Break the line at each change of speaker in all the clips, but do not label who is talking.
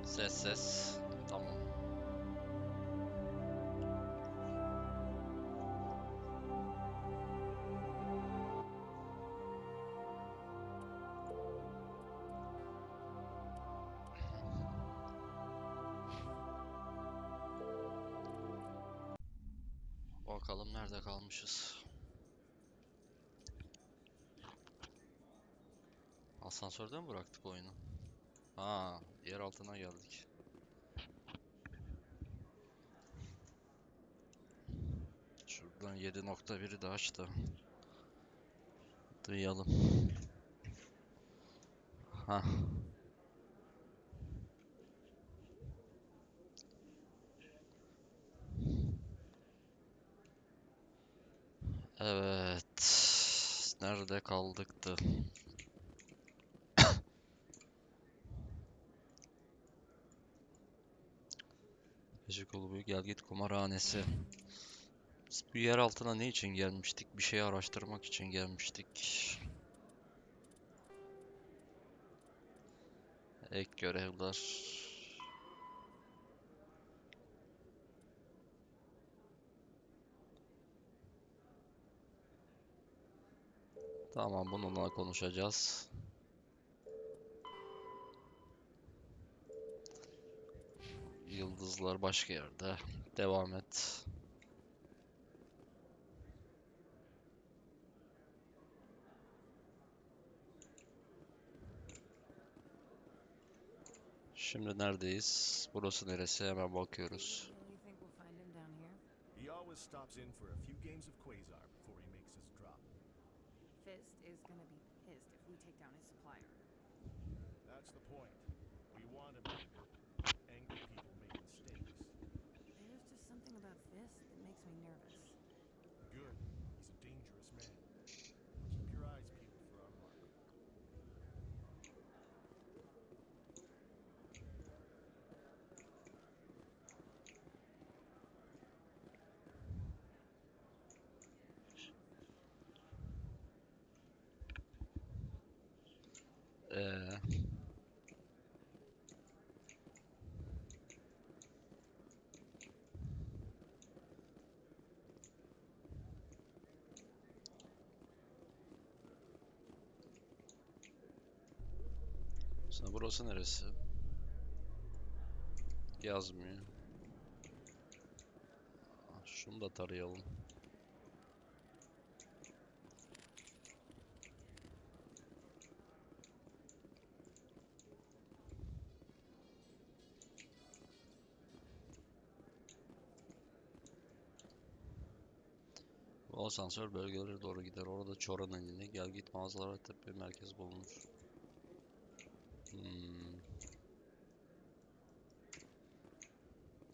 Ses. Tamam. Bakalım nerede kalmışız. Asansörde mi bıraktık oyunu? Ha, yer altına geldik. Şuradan 7.1'i de aç da duyalım. Ha. Evet. Nerede kaldıktı? Beşikolu Büyük Gelgit Kumarhanesi. Biz bu yer altına ne için gelmiştik? Bir şeyi araştırmak için gelmiştik. Ek görevler. Tamam, bununla konuşacağız. Yıldızlar başka yerde. Devam et. Şimdi neredeyiz? Burası neresi? Hemen bakıyoruz.
He always stops in for a few games of Quasar before he makes his drop.
Fist is gonna be pissed if we take down his supplier.
That's the point. We want him angry. Angry people make mistakes.
There's just something about Fist that makes me nervous.
Good. He's a dangerous man. Keep your eyes peeled for our mark.
Ee, Mesela burası neresi? Yazmıyor. Şunu da tarayalım. Bu asansör bölgelere doğru gider. Orada Çoran iline gel git mağazalar ve tepe merkez bulunur.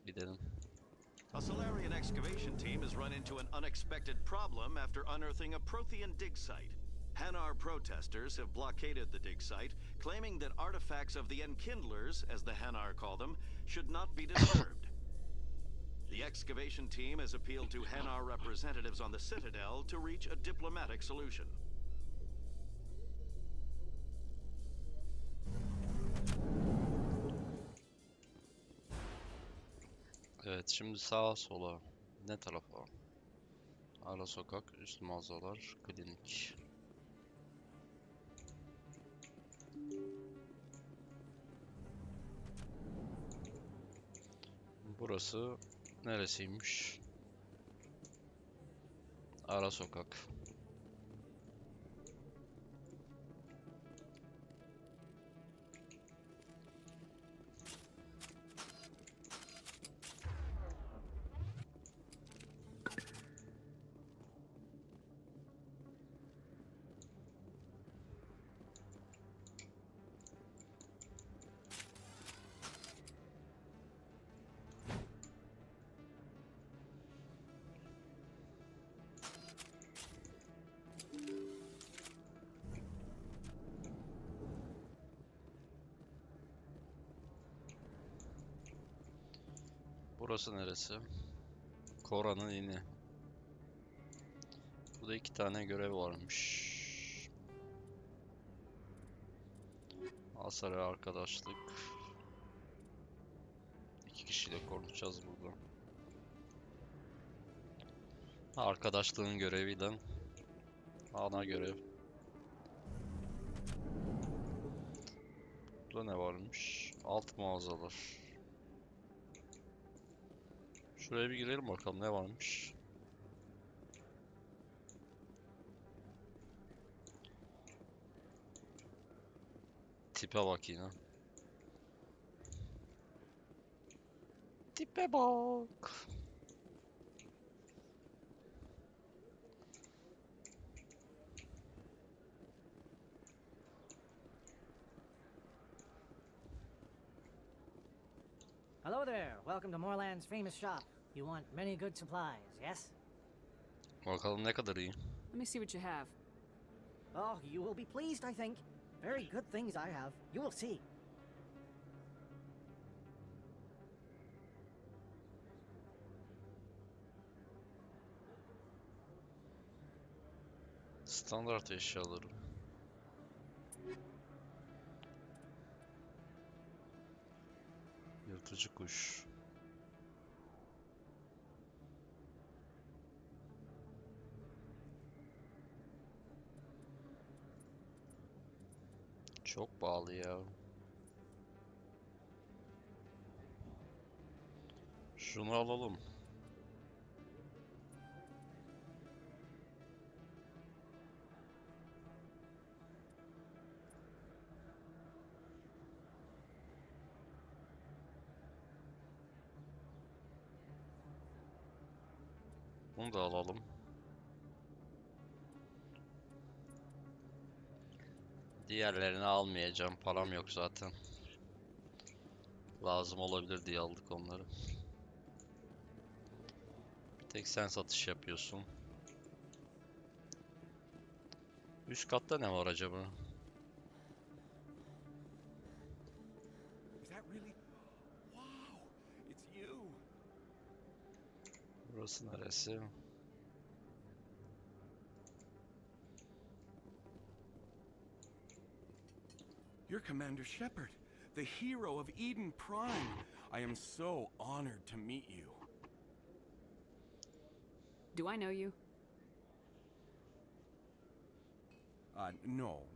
Gidelim.
A Solarian excavation team has run into an unexpected problem after unearthing a Prothean dig site. Hanar protesters have blockaded the dig site, claiming that artifacts of the Enkindlers, as the Hanar call them, should not be disturbed. The excavation team has appealed to Hanar representatives on the Citadel to reach a diplomatic solution.
Evet, şimdi sağa sola. Ne tarafa? Ara sokak, üst mağazalar, klinik. Burası neresiymiş? Ara sokak. Burası neresi? Kora'nın ini. Burada 2 tane görev varmış. Hasar arkadaşlık. kişiyle konuşacağız burada. Arkadaşlığın göreviyle ana görev. Burada ne varmış? Alt mağazalar. Şuraya bir girelim bakalım ne varmış. Tipe bak yine. Tipe bak.
Hello there. Welcome to Moorland's famous shop. You want many good supplies, yes?
Bakalım ne kadar iyi.
Let me see what you have.
Oh, you will be pleased, I think. Very good things I have. You will see.
Standart eşyaları. Yırtıcı kuş. Çok pahalı ya. Şunu alalım. Bunu da alalım. Diğerlerini almayacağım. Param yok zaten. Lazım olabilir diye aldık onları. Bir tek sen satış yapıyorsun. Üst katta ne var acaba?
Is that really? Wow, it's you.
Burası neresi?
You're Commander Shepard, the hero of Eden Prime. I am so honored to meet you.
Do I know you?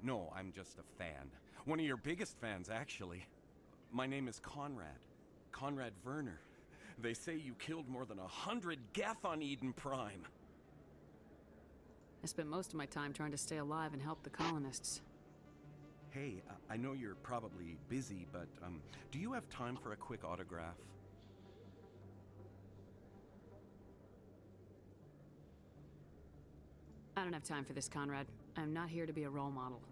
No, I'm just a fan. One of your biggest fans, actually. My name is Conrad. Conrad Werner. They say you killed more than 100 Geth on Eden Prime.
I spent most of my time trying to stay alive and help the colonists.
Hey, I know you're probably busy, but do you have time for a quick autograph?
I don't have time for this, Conrad. I'm not here to be a role model.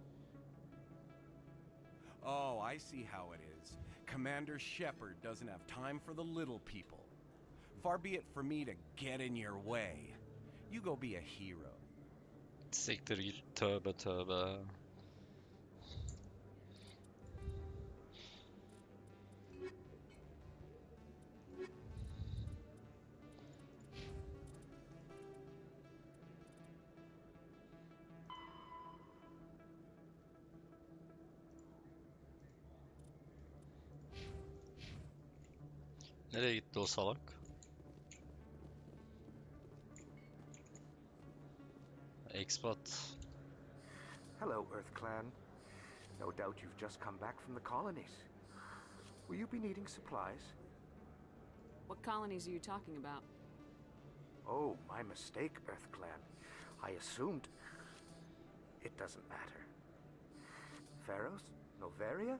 Oh, I see how it is. Commander Shepard doesn't have time for the little people. Far be it for me to get in your way. You go be a hero.
Siktir git. Tövbe tövbe. Nereye gitti o salak? Expat.
Hello, Earth Clan. No doubt you've just come back from the colonies. Will you be needing supplies?
What colonies are you talking about?
Oh, my mistake, Earth Clan. I assumed... It doesn't matter. Pharaohs? Noveria?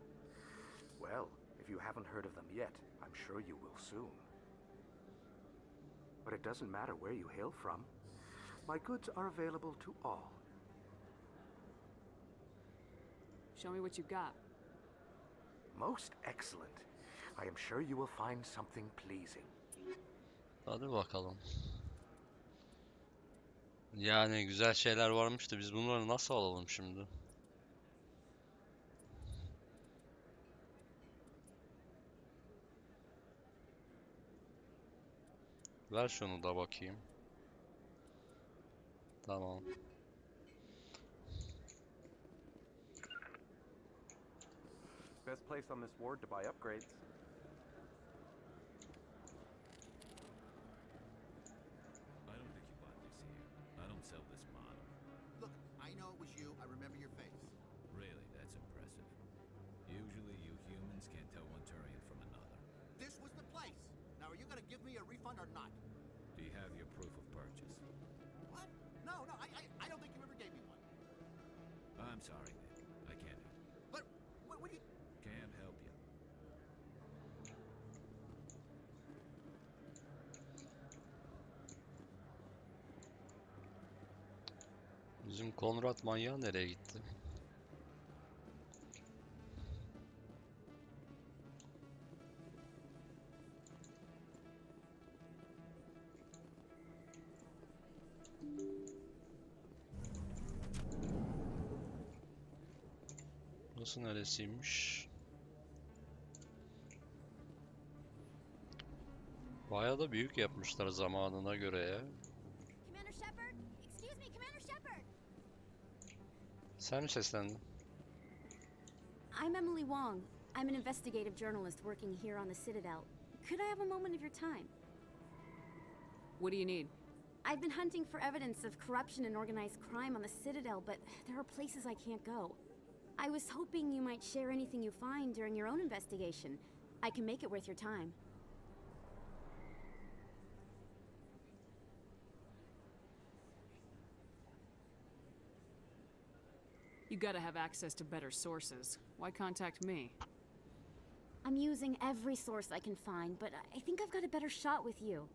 Well, if you haven't heard of them yet, I'm sure you will soon. But it doesn't matter where you hail from. My goods are available to all.
Show me what you've got.
Most excellent. I am sure you will find something pleasing.
Hadi bakalım. Yani güzel şeyler varmış da biz bunları nasıl alalım şimdi? Ver şunu da bakayım. Tamam.
Best place on this ward to buy upgrades.
me a refund or not?
Do you have your proof of purchase?
What? No, I don't think you ever gave me one.
I'm sorry, man. I can't.
But what do you?
Can't help you.
Bizim Konrad manyağı nereye gitti? Burası neresiymiş? Bayağı da büyük yapmışlar zamanına göre ya.
Commander Shepard? Excuse me, Commander Shepard!
Sen mi seslendin?
I'm Emily Wong. I'm an investigative journalist working here on the Citadel. Could I have a moment of your time?
What do you need?
I've been hunting for evidence of corruption and organized crime on the Citadel, but there are places I can't go. I was hoping you might share anything you find during your own investigation. I can make it worth your time.
You gotta have access to better sources. Why contact me?
I'm using every source I can find, but I think I've got a better shot with you.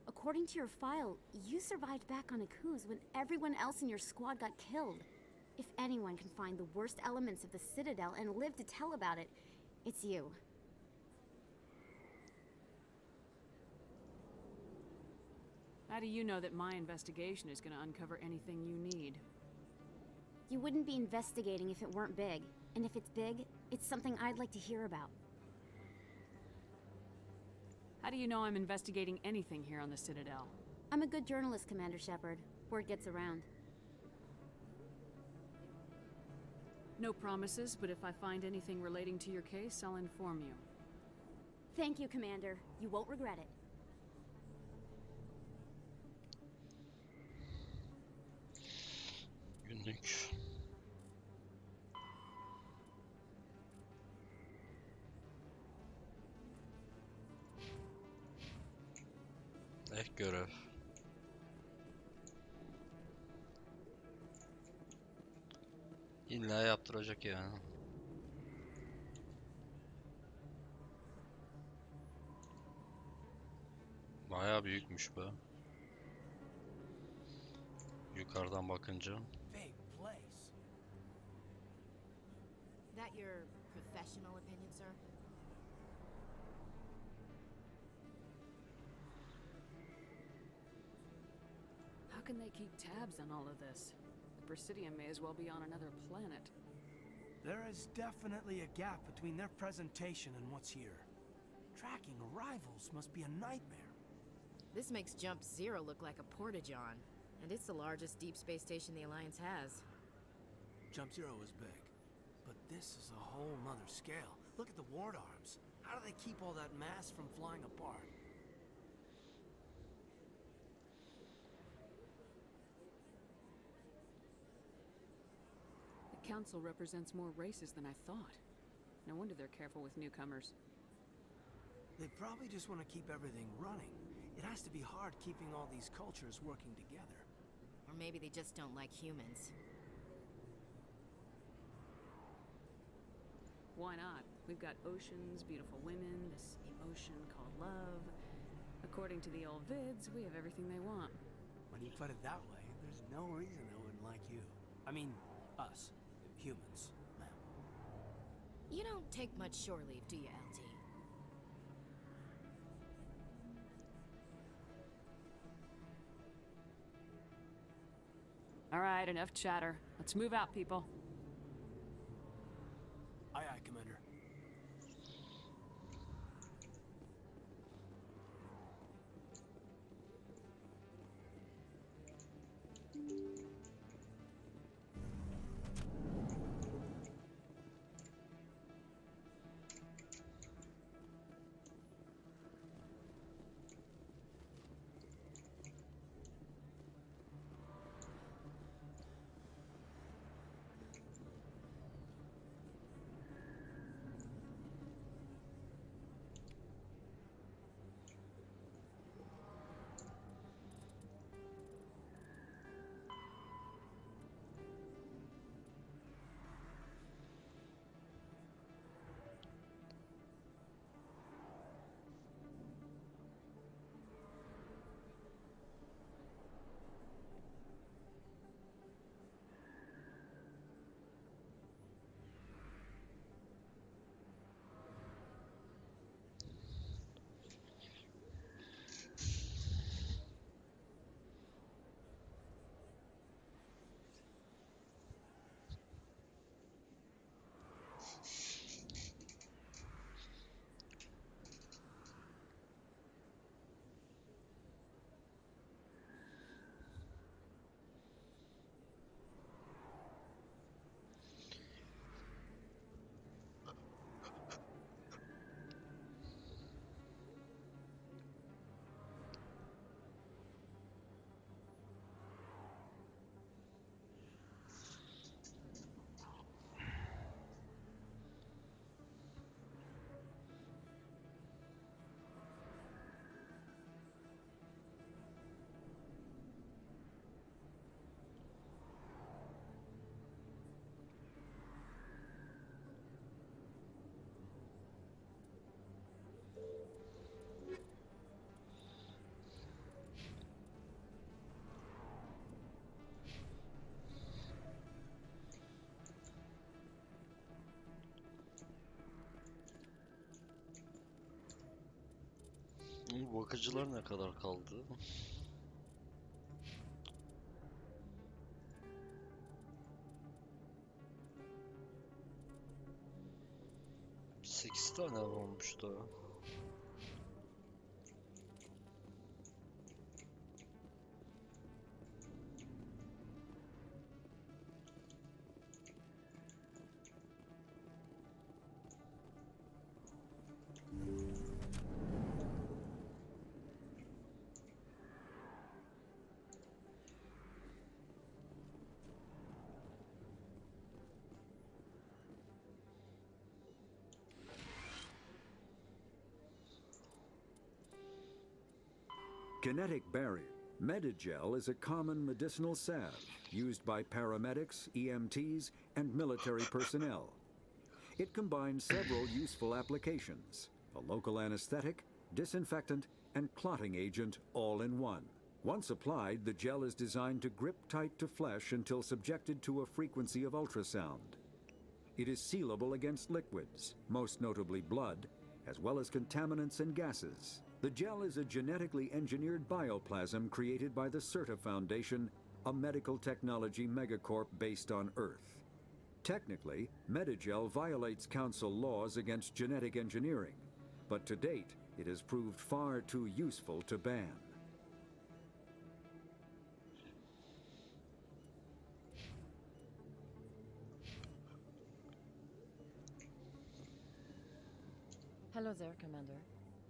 According to your file, you survived back on Akuz when everyone else in your squad got killed. If anyone can find the worst elements of the Citadel and live to tell about it, it's you.
How do you know that my investigation is gonna uncover anything you need?
You wouldn't be investigating if it weren't big. And if it's big, it's something I'd like to hear about.
How do you know I'm investigating anything here on the Citadel?
I'm a good journalist, Commander Shepard. Word gets around.
No promises, but if I find anything relating to your case, I'll inform you.
Thank you, Commander. You won't regret it.
Günlük. Görev. İlla yaptıracak yani. Bayağı büyükmüş bu. Yukarıdan bakınca.
Big place.
That your professional opinion, sir?
How can they keep tabs on all of this? The Presidium may as well be on another planet.
There is definitely a gap between their presentation and what's here. Tracking arrivals must be a nightmare.
This makes Jump Zero look like a porta-john, and it's the largest deep space station the Alliance has.
Jump Zero is big, but this is a whole nother scale. Look at the ward arms. How do they keep all that mass from flying apart?
The Council represents more races than I thought. No wonder they're careful with newcomers.
They probably just want to keep everything running. It has to be hard keeping all these cultures working together.
Or maybe they just don't like humans.
Why not? We've got oceans, beautiful women, this emotion called love. According to the old vids, we have everything they want.
When you put it that way, there's no reason they wouldn't like you. I mean, us. Humans. Ma'am.
You don't take much shore leave, do you, LT?
All right, enough chatter. Let's move out, people.
Aye, aye, Commander.
Bu bakıcılar ne kadar kaldı? Sekiz tane olmuş da.
Kinetic barrier. Medigel is a common medicinal salve used by paramedics, EMTs, and military personnel. It combines several useful applications: a local anesthetic, disinfectant, and clotting agent all in one. Once applied, the gel is designed to grip tight to flesh until subjected to a frequency of ultrasound. It is sealable against liquids, most notably blood, as well as contaminants and gases. The gel is a genetically engineered bioplasm created by the CERTA Foundation, a medical technology megacorp based on Earth. Technically, Medigel violates council laws against genetic engineering, but to date, it has proved far too useful to ban.
Hello there, Commander.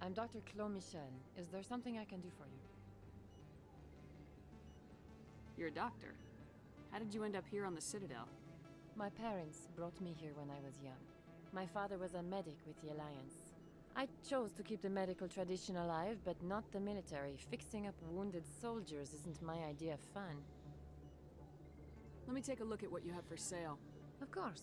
I'm Dr. Claude Michel. Is there something I can do for you?
You're a doctor. How did you end up here on the Citadel?
My parents brought me here when I was young. My father was a medic with the Alliance. I chose to keep the medical tradition alive, but not the military. Fixing up wounded soldiers isn't my idea of fun.
Let me take a look at what you have for sale.
Of course.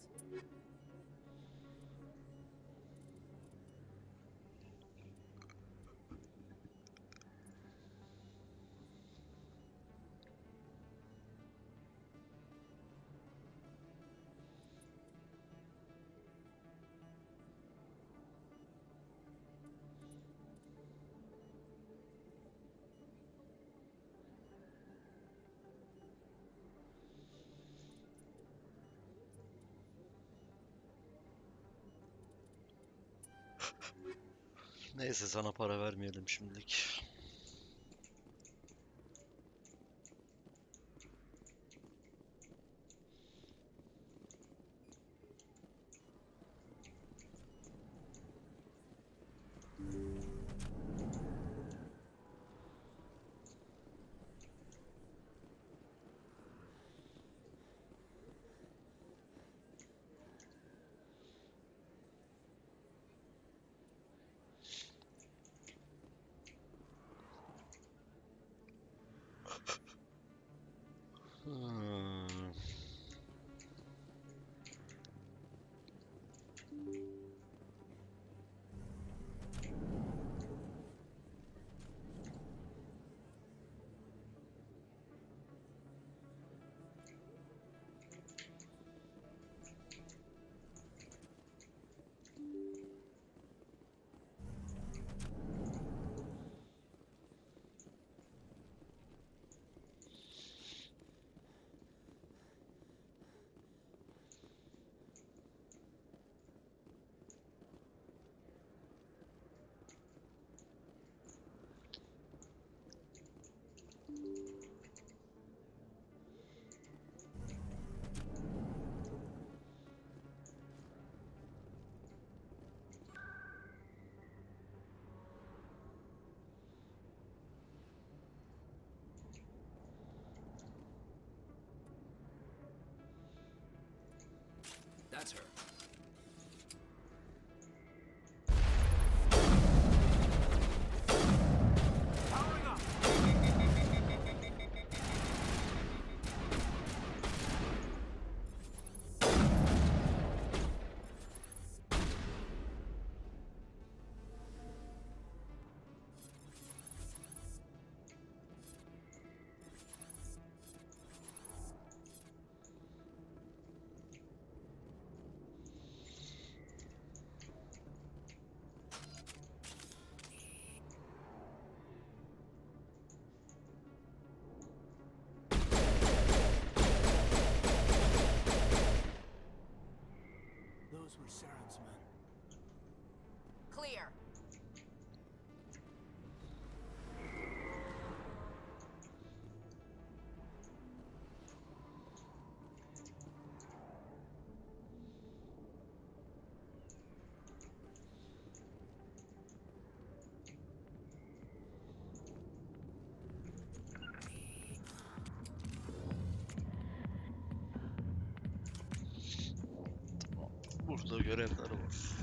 Neyse, sana para vermeyelim şimdilik. Hmm.
That's her. Powering up! those were Saren's men.
Clear.
Burada görevler var.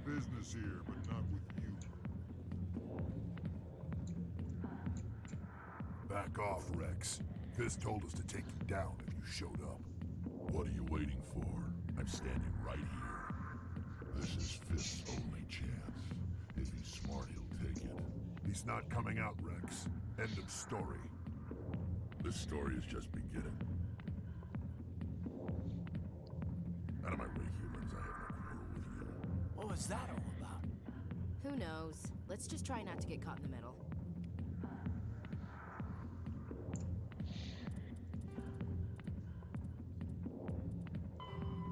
business here, but not with you. Back off, Rex. Fist told us to take you down if you showed up. What are you waiting for? I'm standing right here. This is Fist's only chance. If he's smart, he'll take it. He's not coming out, Rex. End of story. This story is just beginning. Out of my way, humans. I have no quarrel with you.
What was that all about?
Who knows? Let's just try not to get caught in the middle.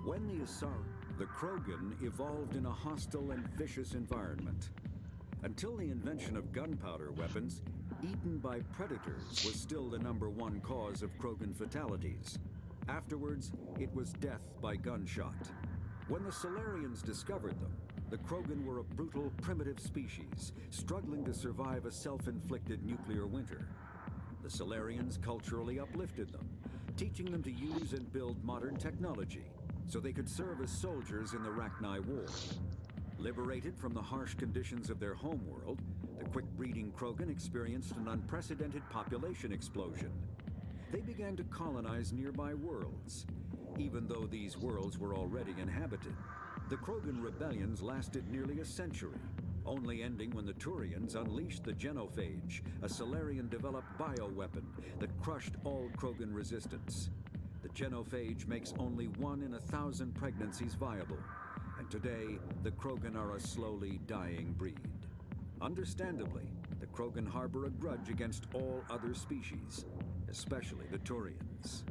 When the Krogan evolved in a hostile and vicious environment. Until the invention of gunpowder weapons, eaten by predators was still the #1 cause of Krogan fatalities. Afterwards, it was death by gunshot. When the Solarians discovered them, the Krogan were a brutal, primitive species, struggling to survive a self-inflicted nuclear winter. The Solarians culturally uplifted them, teaching them to use and build modern technology, so they could serve as soldiers in the Rachni War. Liberated from the harsh conditions of their homeworld, the quick-breeding Krogan experienced an unprecedented population explosion. They began to colonize nearby worlds. Even though these worlds were already inhabited, the Krogan rebellions lasted nearly a century, only ending when the Turians unleashed the Genophage, a Solarian-developed bioweapon that crushed all Krogan resistance. The Genophage makes only 1 in 1,000 pregnancies viable, and today, the Krogan are a slowly dying breed. Understandably, the Krogan harbor a grudge against all other species, especially the Turians.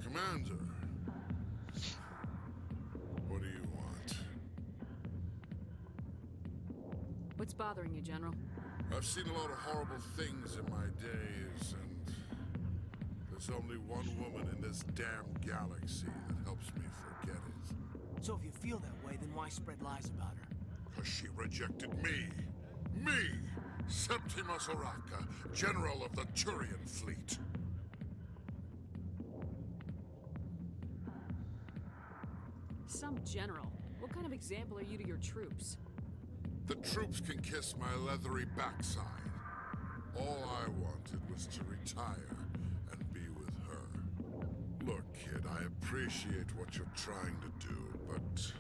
Commander, what do you want?
What's bothering you, General?
I've seen a lot of horrible things in my days, and there's only one woman in this damn galaxy that helps me forget it.
So if you feel that way, then why spread lies about her?
Because she rejected me! Me! Septimus Oraka, General of the Turian Fleet.
Some general. What kind of example are you to your troops?
The troops can kiss my leathery backside. All I wanted was to retire and be with her. Look, kid, I appreciate what you're trying to do, but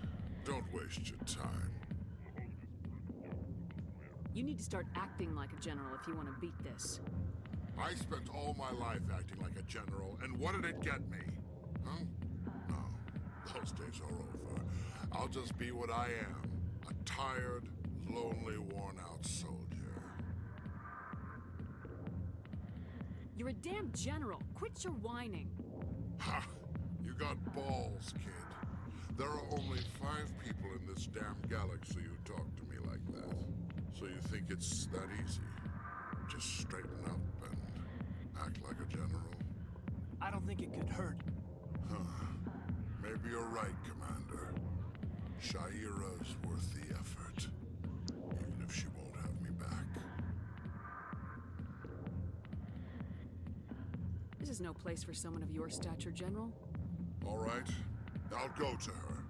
don't waste your time.
You need to start acting like a general if you want to beat this.
I spent all my life acting like a general, and what did it get me? Huh? No, those days are over. I'll just be what I am, a tired, lonely, worn-out soldier.
You're a damn general. Quit your whining.
Ha! You got balls, kid. There are only 5 people in this damn galaxy who talk to me like that. So you think it's that easy? Just straighten up and act like a general?
I don't think it could hurt.
Huh. Maybe you're right, Commander. Shaira's worth the effort, even if she won't have me back.
This is no place for someone of your stature, General.
All right, I'll go to her.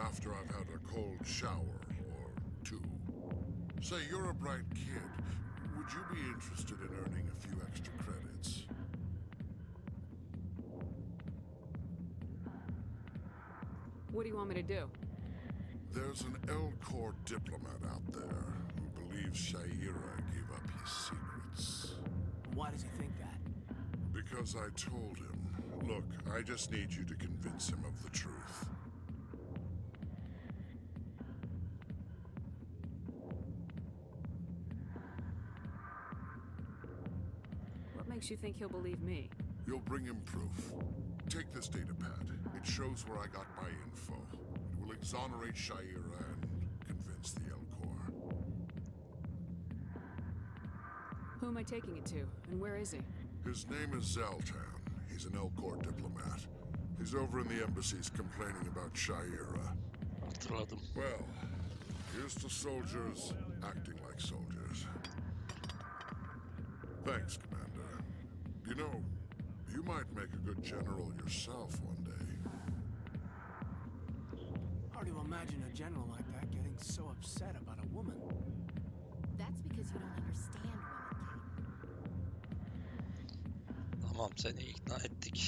After I've had a cold shower or two. Say, you're a bright kid. Would you be interested in earning a few extra credits?
What do you want me to do?
There's an Elcor diplomat out there who believes Shaira gave up his secrets.
Why does he think that?
Because I told him. Look, I just need you to convince him of the truth.
What makes you think he'll believe me?
You'll bring him proof. Take this datapad. It shows where I got my info. It will exonerate Shaira and convince the Elcor.
Who am I taking it to, and where is he?
His name is Zaltan. He's an Elcor diplomat. He's over in the embassies complaining about Shaira.
Hatırladım.
Well, here's to soldiers acting like soldiers. Thanks, Commander. You know, you might make a good general yourself one day.
Hard to imagine a general like that getting so upset about a woman.
That's because you don't understand women, Kate.
Tamam, seni ikna ettik.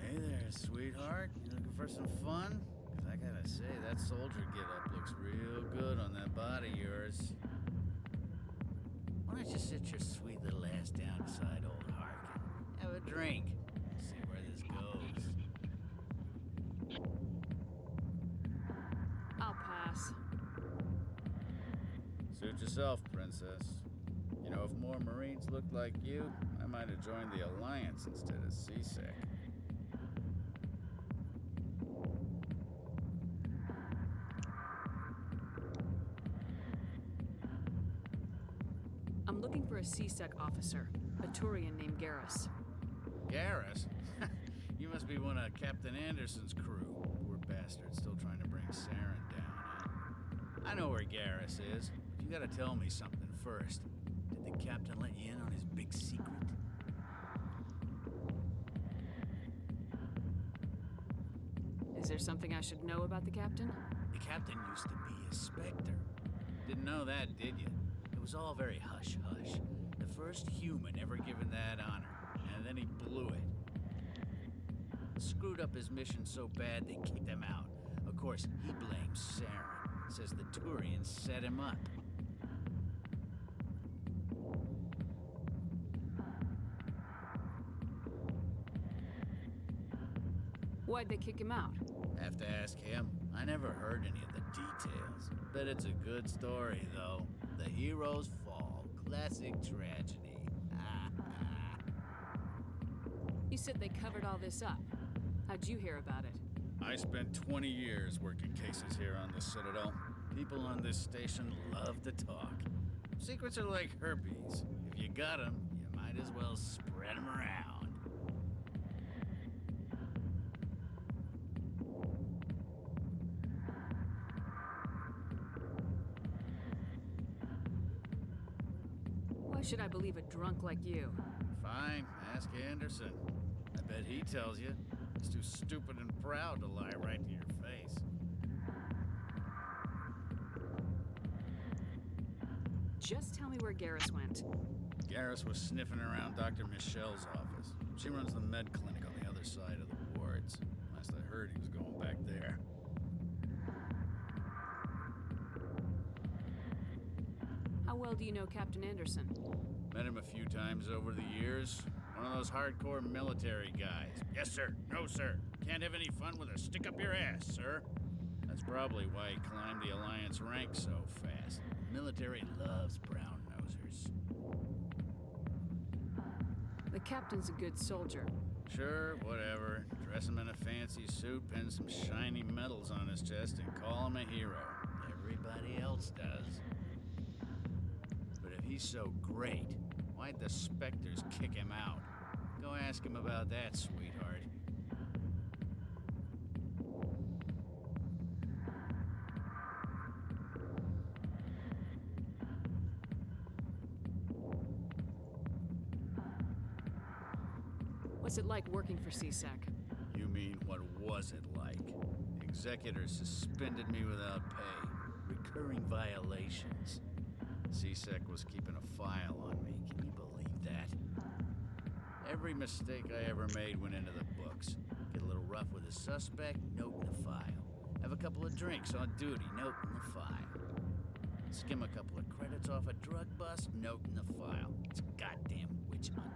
Hey there, sweetheart. You looking for some fun? 'Cause I gotta say, that soldier get-up looks real good on that body of yours. Why don't you sit your sweet little ass down beside old Harkin? Have a drink. See where this goes.
I'll pass.
Suit yourself, princess. You know, if more Marines looked like you, I might have joined the Alliance instead of CSEC.
I'm looking for a CSEC officer, a Turian named Garrus.
Garrus? You must be one of Captain Anderson's crew. Poor bastard, still trying to bring Saren down, huh? I know where Garrus is, but you gotta tell me something first. Did the captain let you in on his big secret?
Is there something I should know about the captain?
The captain used to be a Spectre. Didn't know that, did you? It was all very hush-hush. The first human ever given that honor, and then he blew it. Screwed up his mission so bad they kicked him out. Of course, he blames Saren. Says the Turians set him up.
Why'd they kick him out?
Have to ask him. I never heard any of the details. Bet it's a good story, though. The hero's fall. Classic tragedy.
You said they covered all this up. How'd you hear about it?
I spent 20 years working cases here on the Citadel. People on this station love to talk. Secrets are like herpes. If you got them, you might as well spread them around.
Why should I believe a drunk like you?
Fine, ask Anderson. I bet he tells you. He's too stupid and proud to lie right to your face.
Just tell me where Garrus went.
Garrus was sniffing around Dr. Michelle's office. She runs the med clinic on the other side of the wards. Last I heard, he was going back there.
How well do you know Captain Anderson?
Met him a few times over the years. One of those hardcore military guys. Yes, sir. No, sir. Can't have any fun with a stick up your ass, sir. That's probably why he climbed the Alliance ranks so fast. Military loves brown nosers.
The captain's a good soldier.
Sure, whatever. Dress him in a fancy suit, pin some shiny medals on his chest, and call him a hero. Everybody else does. But if he's so great, why'd the Spectres kick him out? Go ask him about that, sweetheart.
What's it like working for CSEC?
You mean, what was it like? Executors suspended me without pay. Recurring violations. CSEC was keeping a file on me. Can you believe that? Every mistake I ever made went into the books. Get a little rough with a suspect, note in the file. Have a couple of drinks on duty, note in the file. Skim a couple of credits off a drug bust, note in the file. It's a goddamn witch hunt.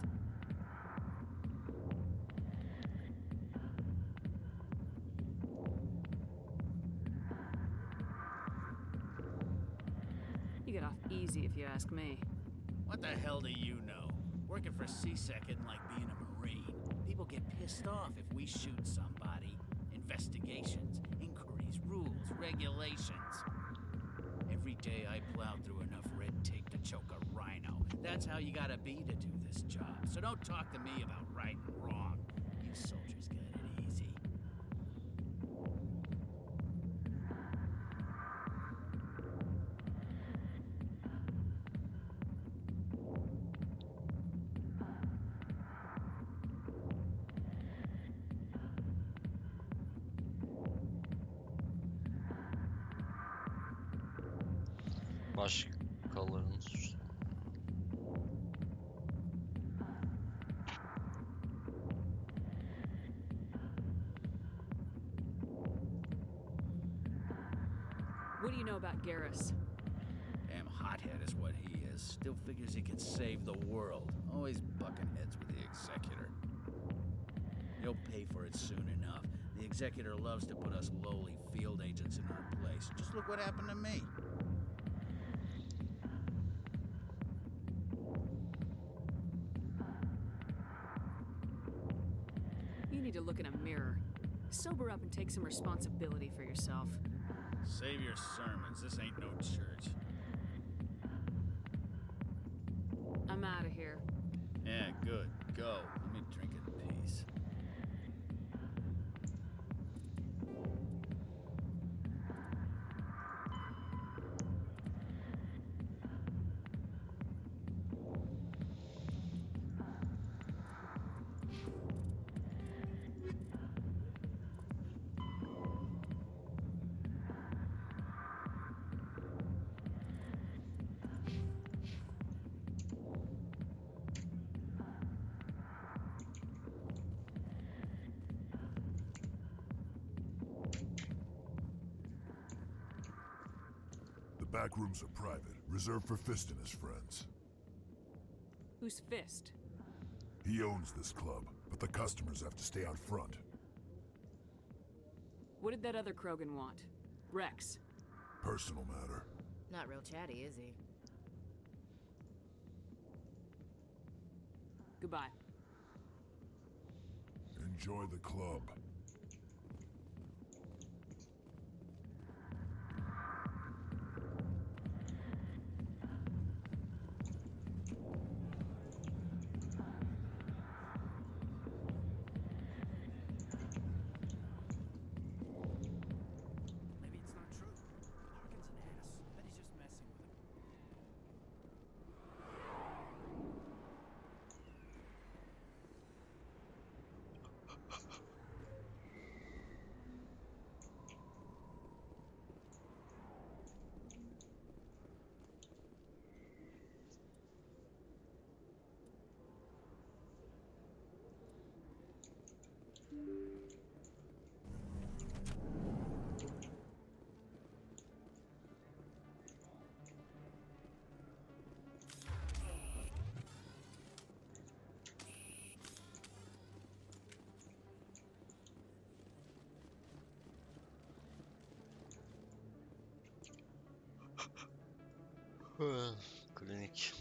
You get off easy if you ask me.
What the hell do you know? Working for CSEC isn't like being a Marine. People get pissed off if we shoot somebody. Investigations, inquiries, rules, regulations. Every day I plow through enough red tape to choke a rhino. That's how you gotta be to do this job. So don't talk to me about right and wrong. You soldiers got it easy.
Başkalarının suçlu.
What do you know about Garrus?
Damn hothead is what he is. Still figures he can save the world. Always bucking heads with the Executor. He'll pay for it soon enough. The Executor loves to put us lowly field agents in our place. Just look what happened to me.
You need to look in a mirror. Sober up and take some responsibility for yourself.
Save your sermons. This ain't no church.
I'm out of here.
Yeah, good. Go. Let me drink in peace.
The back rooms are private, reserved for Fist and his friends.
Who's Fist?
He owns this club, but the customers have to stay out front.
What did that other Krogan want? Rex.
Personal matter.
Not real chatty, is he?
Goodbye.
Enjoy the club.
Maybe it's not true. Harkin's an ass. Bet he's just messing with him.
Klinik.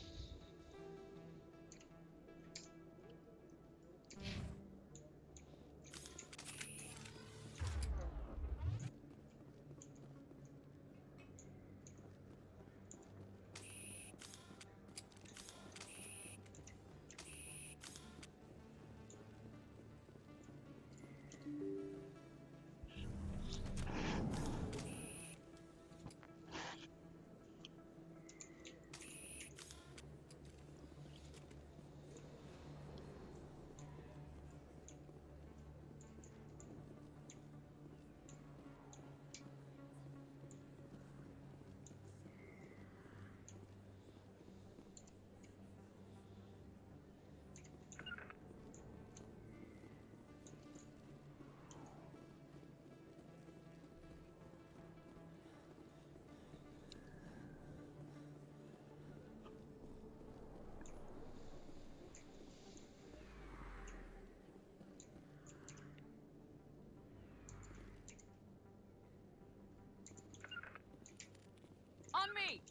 On me!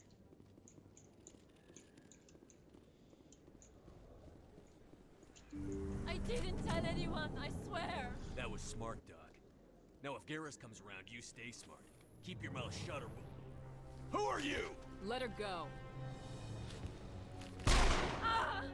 I didn't tell anyone, I swear.
That was smart, Doc. Now if Garrus comes around, you stay smart. Keep your mouth shut or we'll... Who are you?
Let her go.
Ah!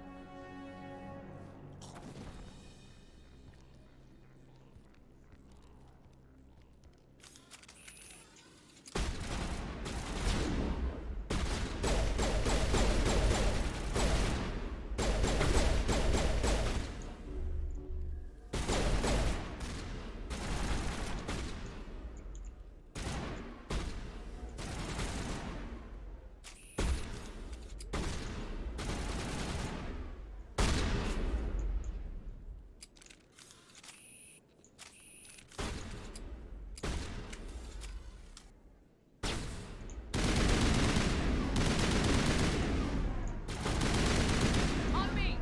On me!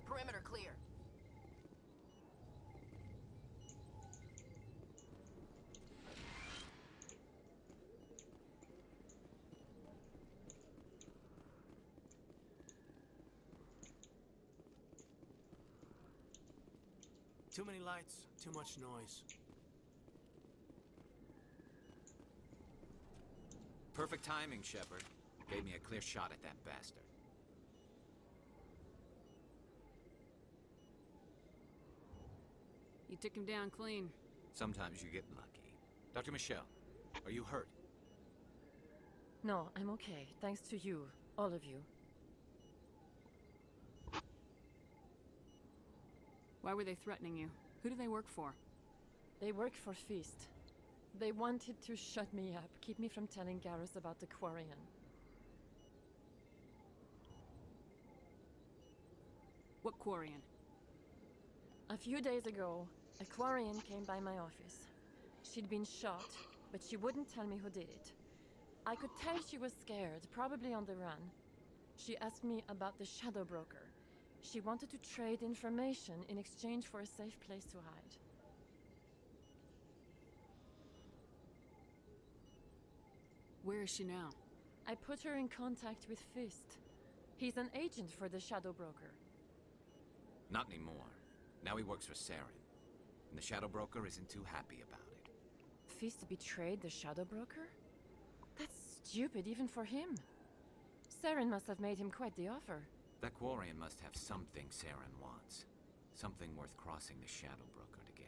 Perimeter clear.
Too many lights, too much noise.
Perfect timing, Shepard. Gave me a clear shot at that bastard.
You took him down clean.
Sometimes you get lucky. Dr. Michelle, are you hurt?
No, I'm okay. Thanks to you, all of you.
Why were they threatening you? Who do they work for?
They work for Feast. They wanted to shut me up, keep me from telling Garrus about the Quarian.
What Quarian?
A few days ago, a Quarian came by my office. She'd been shot, but she wouldn't tell me who did it. I could tell she was scared, probably on the run. She asked me about the Shadow Broker. She wanted to trade information in exchange for a safe place to hide.
Where is she now?
I put her in contact with Fist. He's an agent for the Shadow Broker.
Not anymore. Now he works for Saren. And the Shadow Broker isn't too happy about it.
Fist betrayed the Shadow Broker? That's stupid even for him. Saren must have made him quite the offer.
That Quarian must have something Saren wants. Something worth crossing the Shadow Broker to get.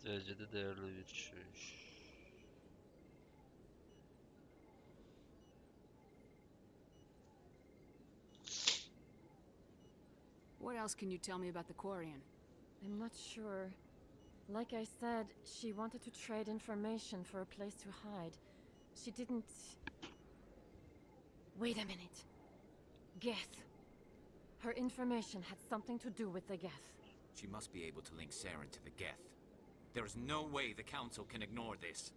Derecede değerli bir şey.
What else can you tell me about the Quarian?
I'm not sure. Like I said, she wanted to trade information for a place to hide. She didn't... Wait a minute. Geth. Her information had something to do with the Geth.
She must be able to link Saren to the Geth. There is no way the Council can ignore this.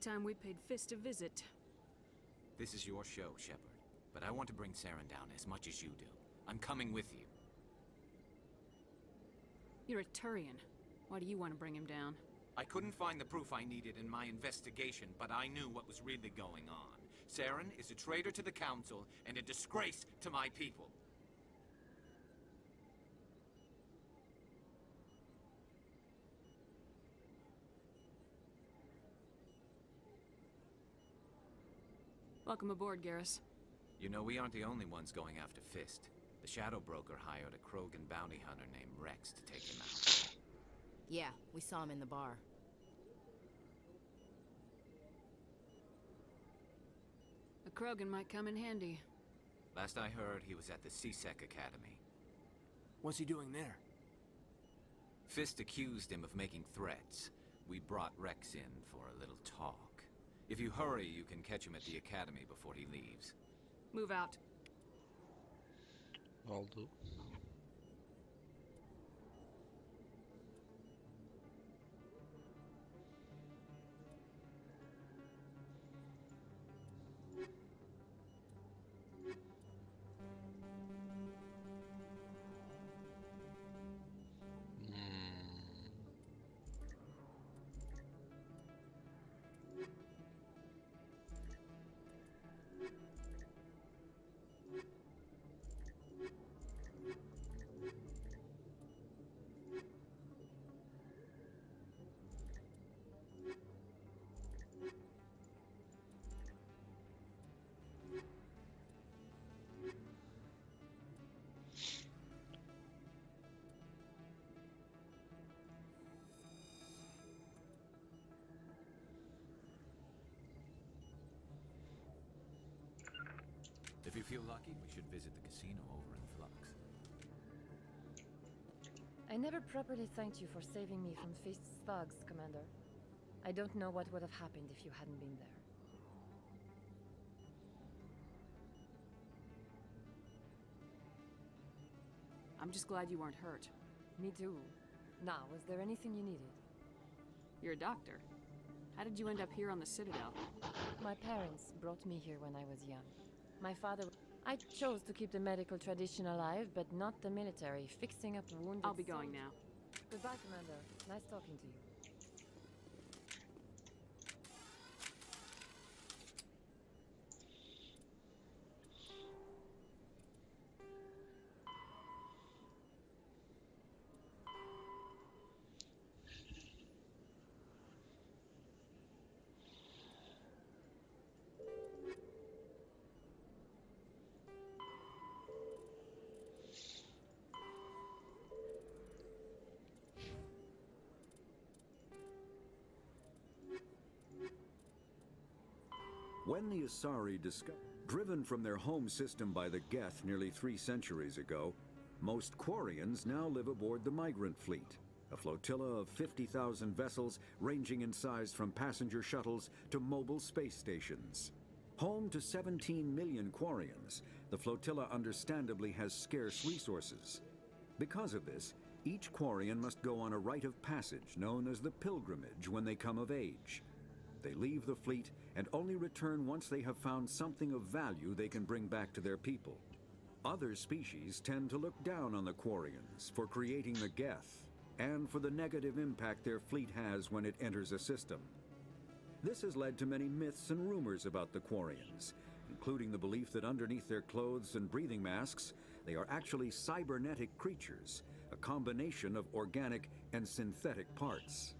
Time we paid Fist a visit.
This is your show, Shepard. But I want to bring Saren down as much as you do. I'm coming with you.
You're a Turian. Why do you want to bring him down?
I couldn't find the proof I needed in my investigation, but I knew what was really going on. Saren is a traitor to the Council and a disgrace to my people.
Welcome aboard, Garrus.
You know, we aren't the only ones going after Fist. The Shadow Broker hired a Krogan bounty hunter named Rex to take him out.
Yeah, we saw him in the bar.
A Krogan might come in handy.
Last I heard, he was at the CSEC Academy.
What's he doing there?
Fist accused him of making threats. We brought Rex in for a little talk. If you hurry, you can catch him at the Academy before he leaves.
Move out.
Oldu.
feel lucky, we should visit the casino over in Flux.
I never properly thanked you for saving me from Fist's thugs, Commander. I don't know what would have happened if you hadn't been there.
I'm just glad you weren't hurt.
Me too. Now, was there anything you needed?
You're a doctor. How did you end up here on the Citadel?
My parents brought me here when I was young. My father... I chose to keep the medical tradition alive, but not the military, fixing up wounded...
I'll be going now.
Goodbye, Commander. Nice talking to you.
When the Asari driven from their home system by the Geth nearly 3 centuries ago, most Quarians now live aboard the migrant fleet, a flotilla of 50,000 vessels ranging in size from passenger shuttles to mobile space stations. Home to 17 million Quarians, the flotilla understandably has scarce resources. Because of this, each Quarian must go on a rite of passage known as the pilgrimage when they come of age. They leave the fleet and only return once they have found something of value they can bring back to their people. Other species tend to look down on the Quarians for creating the Geth and for the negative impact their fleet has when it enters a system. This has led to many myths and rumors about the Quarians, including the belief that underneath their clothes and breathing masks, they are actually cybernetic creatures, a combination of organic and synthetic parts.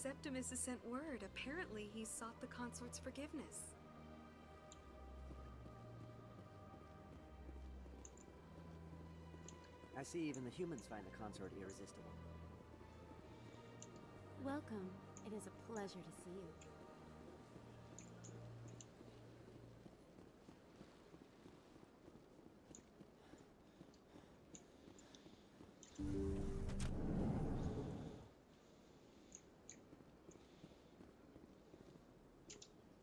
Septimus has sent word. Apparently, he sought the consort's forgiveness.
I see even the humans find the consort irresistible.
Welcome. It is a pleasure to see you.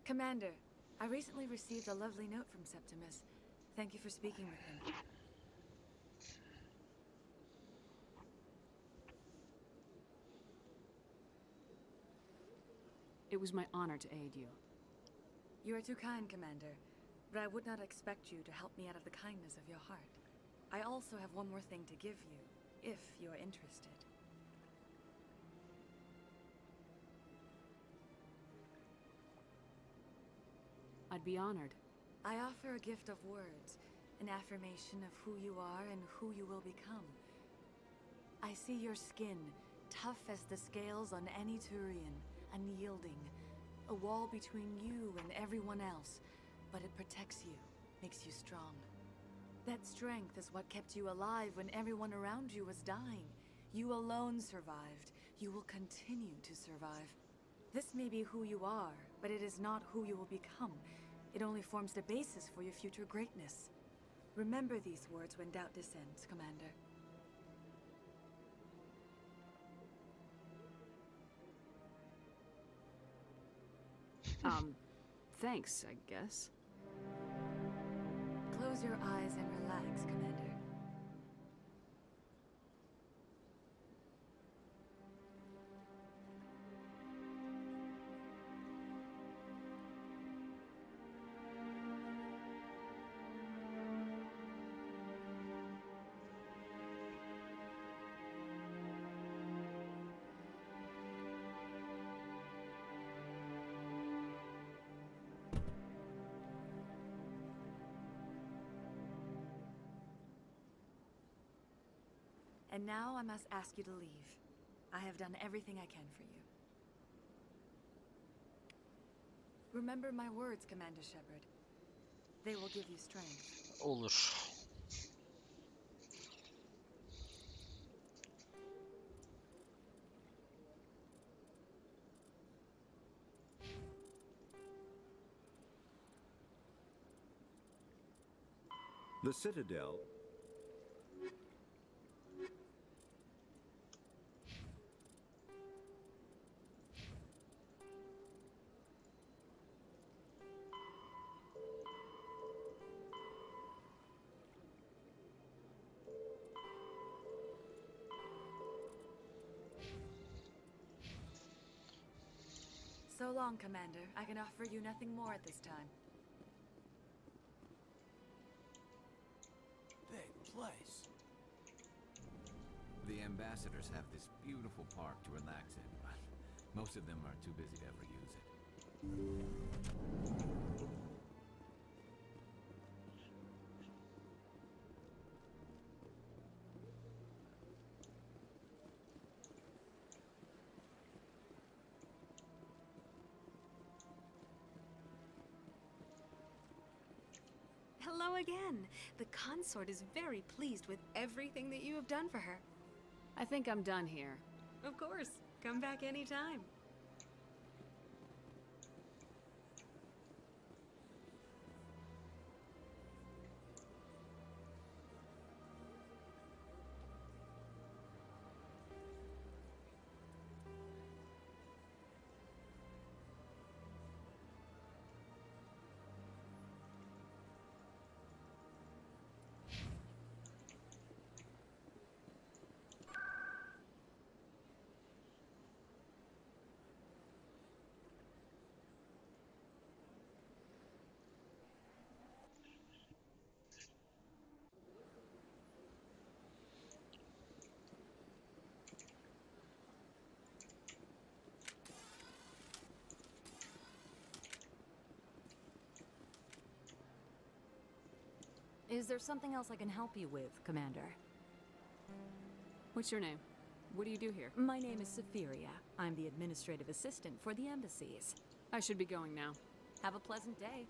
Commander, I recently received a lovely note from Septimus. Thank you for speaking with him.
It was my honor to aid you.
You are too kind, Commander, but I would not expect you to help me out of the kindness of your heart. I also have one more thing to give you, if you are interested.
I'd be honored.
I offer a gift of words, an affirmation of who you are and who you will become. I see your skin, tough as the scales on any Turian, unyielding, a wall between you and everyone else, but it protects you, makes you strong. That strength is what kept you alive when everyone around you was dying. You alone survived. You will continue to survive. This may be who you are, but it is not who you will become. It only forms the basis for your future greatness. Remember these words when doubt descends, Commander.
Thanks, I guess.
Close your eyes and relax, Commander. And now I must ask you to leave. I have done everything I can for you. Remember my words, Commander Shepard. They will give you strength.
Olur.
The Citadel
So long, Commander. I can offer you nothing more at this time.
Big place.
The ambassadors have this beautiful park to relax in, but most of them are too busy to ever use it.
Hello again. The consort is very pleased with everything that you have done for her.
I think I'm done here.
Of course. Come back anytime.
Is there something else I can help you with, Commander?
What's your name? What do you do here?
My name is Safiria. I'm the administrative assistant for the embassies.
I should be going now.
Have a pleasant day.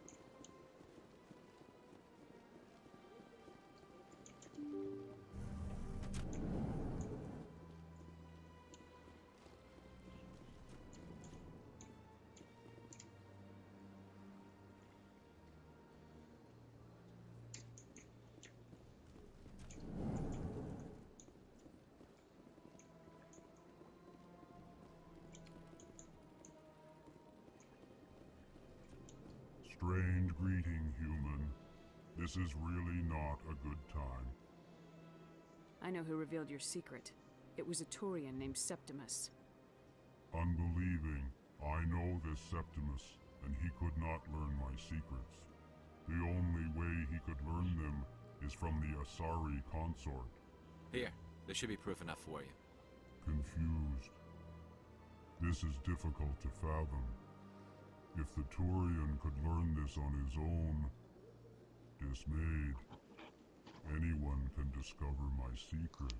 Strange greeting, human. This is really not a good time.
I know who revealed your secret. It was a Turian named Septimus.
Unbelieving, I know this Septimus, and he could not learn my secrets. The only way he could learn them is from the Asari consort.
Here, there should be proof enough for you.
Confused. This is difficult to fathom. If the Turian could learn this on his own, dismayed, anyone can discover my secret.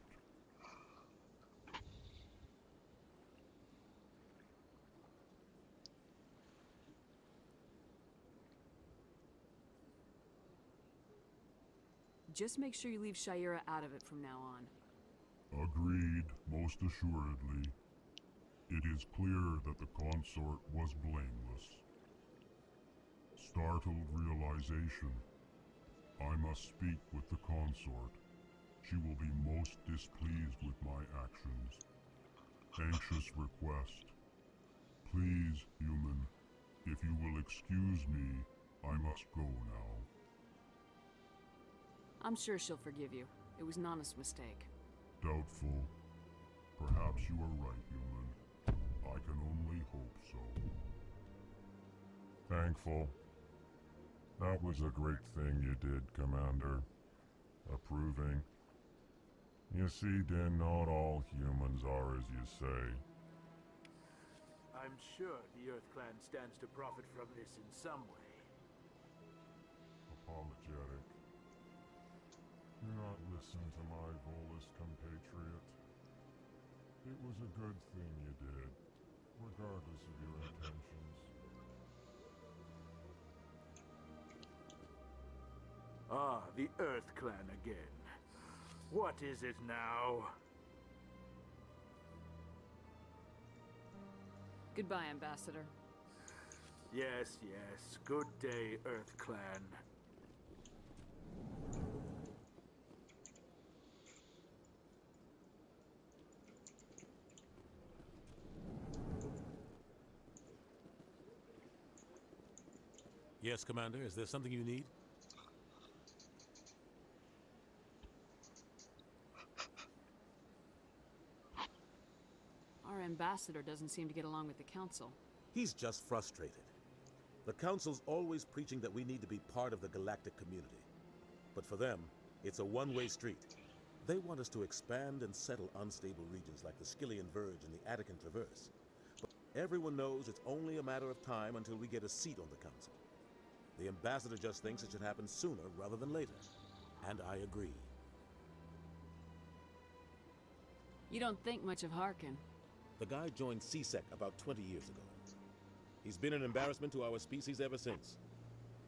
Just make sure you leave Shaira out of it from now on.
Agreed, most assuredly. It is clear that the consort was blameless. Startled realization. I must speak with the consort. She will be most displeased with my actions. Anxious request. Please, human, if you will excuse me, I must go now.
I'm sure she'll forgive you. It was an honest mistake.
Doubtful. Perhaps you are right, human. I can only hope so.
Thankful. That was a great thing you did, Commander. Approving. You see, Din, not all humans are as you say.
I'm sure the Earth Clan stands to profit from this in some way.
Apologetic. Do not listen to my Volus compatriot. It was a good thing you did, regardless of your intentions.
Ah, the Earth Clan again. What is it now?
Goodbye, Ambassador.
Yes, yes. Good day, Earth Clan.
Yes, Commander. Is there something you need?
Our ambassador doesn't seem to get along with the council.
He's just frustrated. The Council's always preaching that we need to be part of the galactic community. But for them, it's a one-way street. They want us to expand and settle unstable regions like the Skillian Verge and the Attican Traverse. But everyone knows it's only a matter of time until we get a seat on the Council. The ambassador just thinks it should happen sooner rather than later. And I agree.
You don't think much of Harkin.
The guy joined CSEC about 20 years ago. He's been an embarrassment to our species ever since.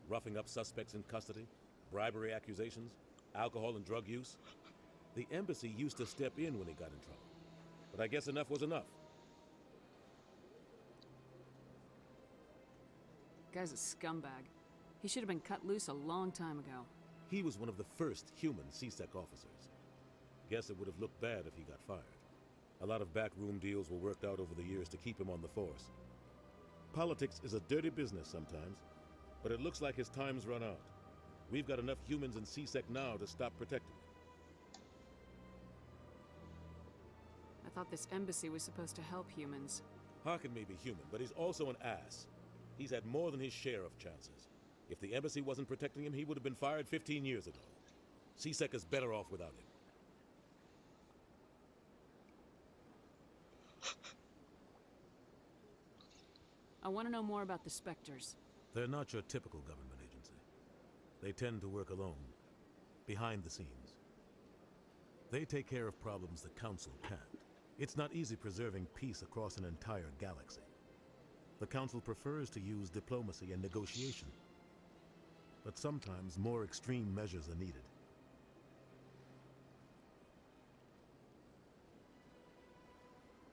Roughing up suspects in custody, bribery accusations, alcohol and drug use. The embassy used to step in when he got in trouble. But I guess enough was enough.
Guy's a scumbag. He should have been cut loose a long time ago.
He was one of the first human CSEC officers. Guess it would have looked bad if he got fired. A lot of backroom deals were worked out over the years to keep him on the force. Politics is a dirty business sometimes, but it looks like his time's run out. We've got enough humans in CSEC now to stop protecting him.
I thought this embassy was supposed to help humans.
Harkin may be human, but he's also an ass. He's had more than his share of chances. If the embassy wasn't protecting him, he would have been fired 15 years ago. CSEC is better off without him.
I want to know more about the Spectres.
They're not your typical government agency. They tend to work alone, behind the scenes. They take care of problems the Council can't.
It's not easy preserving peace across an entire galaxy. The Council prefers to use diplomacy and negotiation. But sometimes more extreme measures are needed.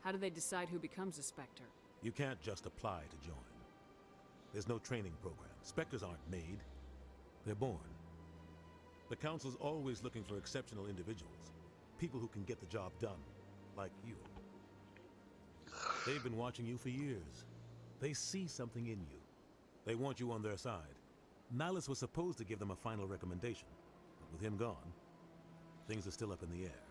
How do they decide who becomes a Spectre?
You can't just apply to join. There's no training program. Spectres aren't made. They're born. The Council's always looking for exceptional individuals. People who can get the job done. Like you. They've been watching you for years. They see something in you. They want you on their side. Malice was supposed to give them a final recommendation. But with him gone, things are still up in the air.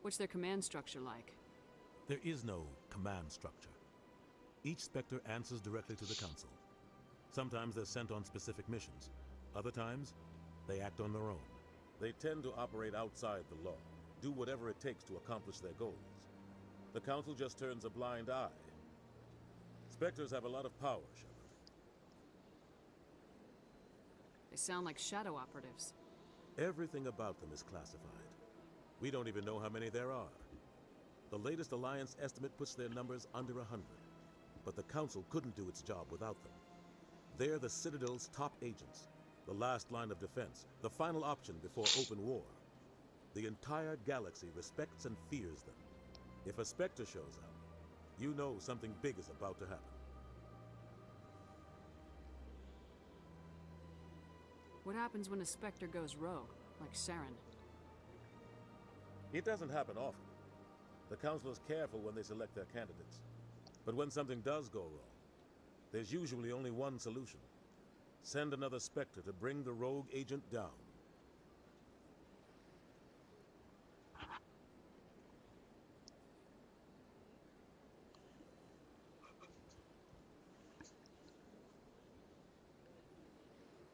What's their command structure like?
There is no command structure. Each Spectre answers directly to the Council. Sometimes they're sent on specific missions. Other times, they act on their own. They tend to operate outside the law, do whatever it takes to accomplish their goals. The Council just turns a blind eye. Spectres have a lot of power, Shepard.
They sound like shadow operatives.
Everything about them is classified. We don't even know how many there are. The latest Alliance estimate puts their numbers under 100. But the Council couldn't do its job without them. They're the Citadel's top agents, the last line of defense, the final option before open war. The entire galaxy respects and fears them. If a Spectre shows up, you know something big is about to happen.
What happens when a Spectre goes rogue, like Saren?
It doesn't happen often. The Council is careful when they select their candidates. But when something does go wrong, there's usually only one solution. Send another Spectre to bring the rogue agent down.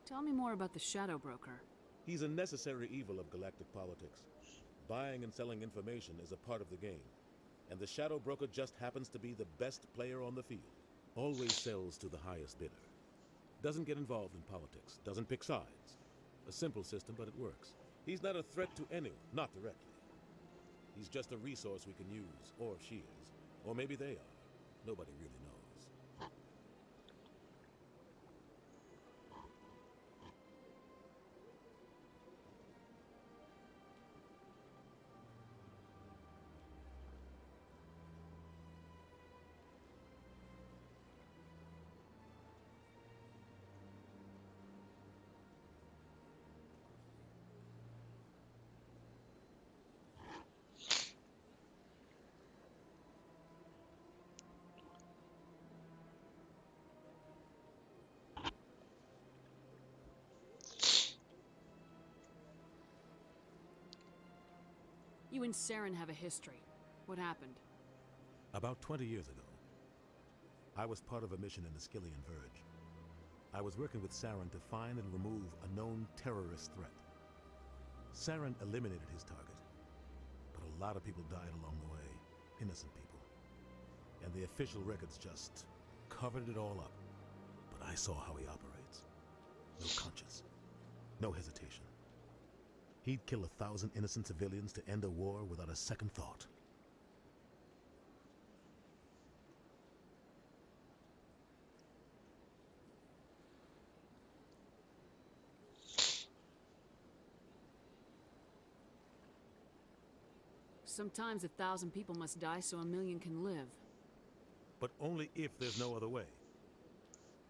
Tell me more about the Shadow Broker.
He's a necessary evil of galactic politics. Buying and selling information is a part of the game, and the Shadow Broker just happens to be the best player on the field. Always sells to the highest bidder. Doesn't get involved in politics, doesn't pick sides. A simple system, but it works. He's not a threat to anyone, not directly. He's just a resource we can use, or she is. Or maybe they are. Nobody really knows.
You and Saren have a history. What happened?
About 20 years ago, I was part of a mission in the Skillian Verge. I was working with Saren to find and remove a known terrorist threat. Saren eliminated his target, but a lot of people died along the way, innocent people. And the official records just covered it all up. But I saw how he operates. No conscience, no hesitation. He'd kill 1,000 innocent civilians to end a war without a second thought.
Sometimes 1,000 people must die so 1,000,000 can live.
But only if there's no other way.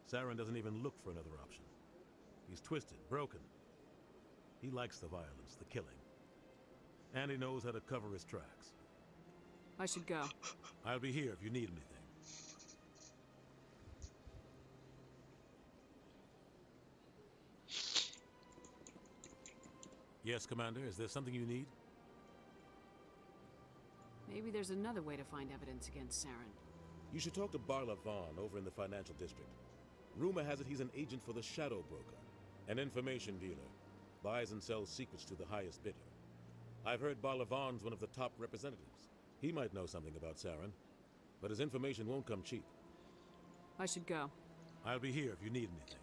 Saren doesn't even look for another option. He's twisted, broken. He likes the violence, the killing. And he knows how to cover his tracks.
I should go.
I'll be here if you need anything. Yes, Commander, is there something you need?
Maybe there's another way to find evidence against Saren.
You should talk to Barla Vaughn over in the financial district. Rumor has it he's an agent for the Shadow Broker, an information dealer. Buys and sells secrets to the highest bidder. I've heard Barla Vaughn's one of the top representatives. He might know something about Saren, but his information won't come cheap.
I should go.
I'll be here if you need anything.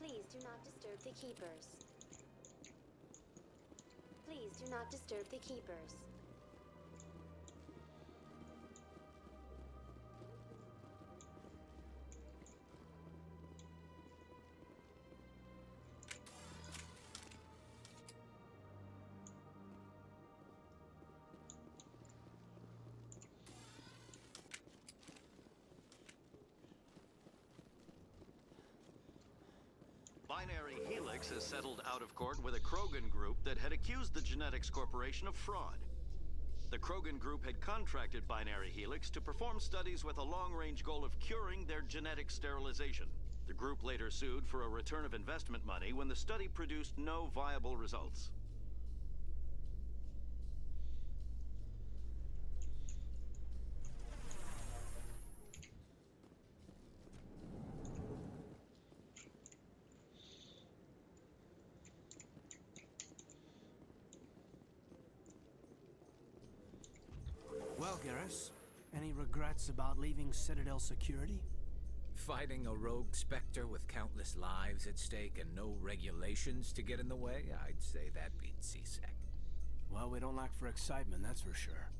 Please do not disturb the keepers. Please do not disturb the keepers.
Binary Helix has settled out of court with a Krogan group that had accused the Genetics Corporation of fraud. The Krogan group had contracted Binary Helix to perform studies with a long-range goal of curing their genetic sterilization. The group later sued for a return of investment money when the study produced no viable results.
Well, Garrus, any regrets about leaving Citadel Security?
Fighting a rogue specter with countless lives at stake and no regulations to get in the way? I'd say that beats CSEC.
Well, we don't lack for excitement, that's for sure.